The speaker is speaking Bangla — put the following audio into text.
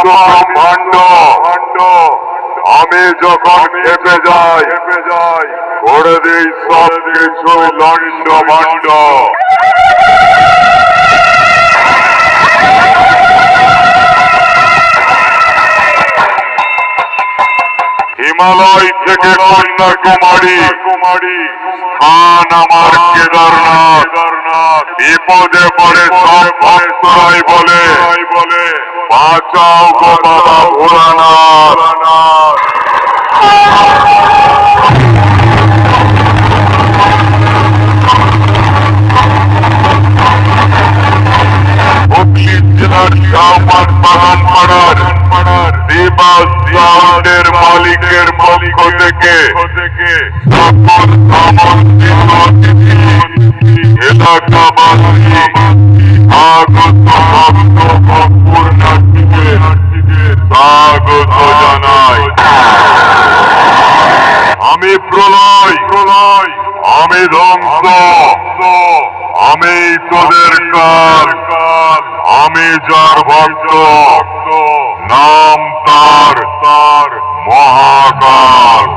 ব্রহ্মাণ্ড আমি যখন খেপে যাই করে দিই সব কিছুই লন্ড ভণ্ড। হিমালয় থেকে কন্যাকুমারী স্থান আমার কেদারনাথ। বিপদে পড়ে সব ভক্তরাই বলে বাঁচাও গো বাবা ভোলানাথ। হুগলি জেলার শাহবাগ বাগান পাড়ার দেবাসের মালিকের পক্ষ থেকে সকল আমন্ত্রিত অতিথি এলাকাবাসী আগত ভক্ত ভক্তুরনাথীকে স্বাগত জানাই। আমি প্রলয় আমি ধ্বংস আমি তোদের কাল আমি যার ভক্ত নাম তার মহাকাল।